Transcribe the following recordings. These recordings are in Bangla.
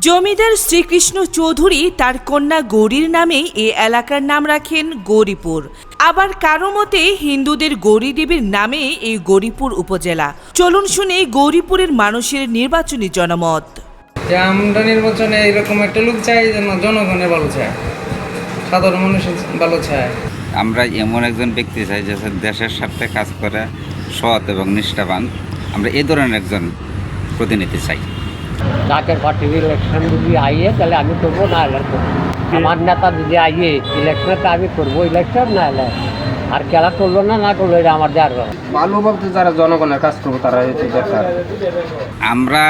জমিদার শ্রীকৃষ্ণ চৌধুরী তার কন্যা গৌরীর নামে এই এলাকার নাম রাখেন গৌরীপুর। আবার কারো মতে হিন্দুদের গৌরী দেবীর নামে এই গৌরীপুর উপজেলা। চলুন শুনে গৌরীপুরের মানুষের নির্বাচনী জনমত। যে আমরা নির্বাচনে এরকম একটা লোক চাই যেন জনগণের ভালো চায়, সাধারণ মানুষের ভালো চায়। আমরা এমন একজন ব্যক্তি চাই যে দেশের স্বার্থে কাজ করে, সৎ এবং নিষ্ঠাবান। আমরা এই ধরনের একজন প্রতিনিধি চাই। জাতীয় পার্টির ইলেকশন যদি আইয়ে তাহলে আমি করবো, না এলে করবো। আমার নেতা যদি আইয়ে ইলেকশনটা আমি করবো, ইলেকশন না এলে আর খেলা করলো না করলো, এটা আমার দেওয়ার ভালো বলতে যারা জনগণের কাজ করবো তারা হচ্ছে দরকার। আমরা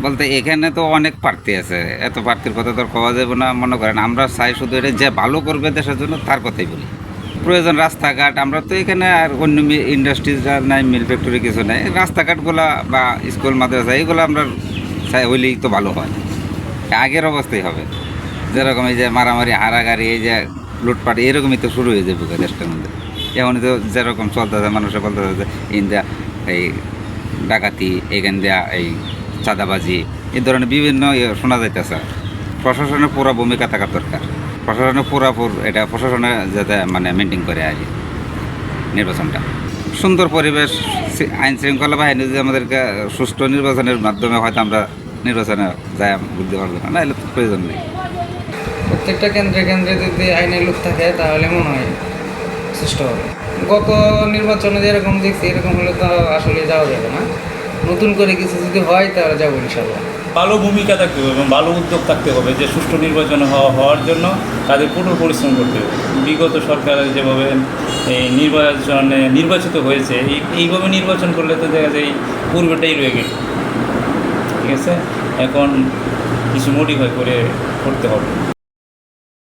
বলতে এখানে তো অনেক প্রার্থী আছে, এত প্রার্থীর কথা তো কওয়া যাবে না। মনে করেন আমরা চাই শুধু এটা যে ভালো করবে দেশের জন্য তার কথাই বলি। প্রয়োজন রাস্তাঘাট, আমরা তো এখানে আর অন্য ইন্ডাস্ট্রিজ নাই, মিল ফ্যাক্টরি কিছু নেই। রাস্তাঘাটগুলা বা স্কুল মাদ্রাসা এইগুলো আমরা চাই হইলেই তো ভালো হয়, আগের অবস্থাই হবে। যেরকম এই যে মারামারি, হারাগাড়ি, এই যে লুটপাট, এরকমই তো শুরু হয়ে যাবে দেশটার মধ্যে। এখন তো যেরকম চলতেছে, মানুষের বলতেছে যে ইন্ডিয়া এই ডাকাতি, এখান দেয়া এই চাঁদাবাজি, এই ধরনের বিভিন্ন শোনা যাইতেছে। প্রশাসনের পুরো ভূমিকা থাকা দরকার। প্রশাসনের এটা প্রশাসনে যাতে মেনটেন করে আর নির্বাচনটা সুন্দর পরিবেশ, আইন শৃঙ্খলা বাহিনী যদি আমাদেরকে সুষ্ঠু নির্বাচনের মাধ্যমে হয়তো আমরা নির্বাচনে যাই বুঝতে পারবো না, এলে প্রয়োজন নেই। প্রত্যেকটা কেন্দ্রে কেন্দ্রে যদি আইনের লোক থাকে তাহলে মনে হয় সুষ্ঠু হবে। গত নির্বাচনে যেরকম দেখছি এরকম হলে তো আসলে যাওয়া যাবে না। নতুন করে কিছু যদি হয় তাহলে যাবো ইনশাল্লাহ। ভালো ভূমিকা থাকতে হবে এবং ভালো উদ্যোগ থাকতে হবে যে সুষ্ঠু নির্বাচন হওয়ার জন্য তাদের কঠোর পরিশ্রম করতে হবে। বিগত সরকারের যেভাবে এই নির্বাচিত হয়েছে, এইভাবে নির্বাচন করলে তো দেখা যায় পূর্বেটাই রয়ে গেল। ঠিক আছে, এখন কিছু মডিফাই করে করতে হবে।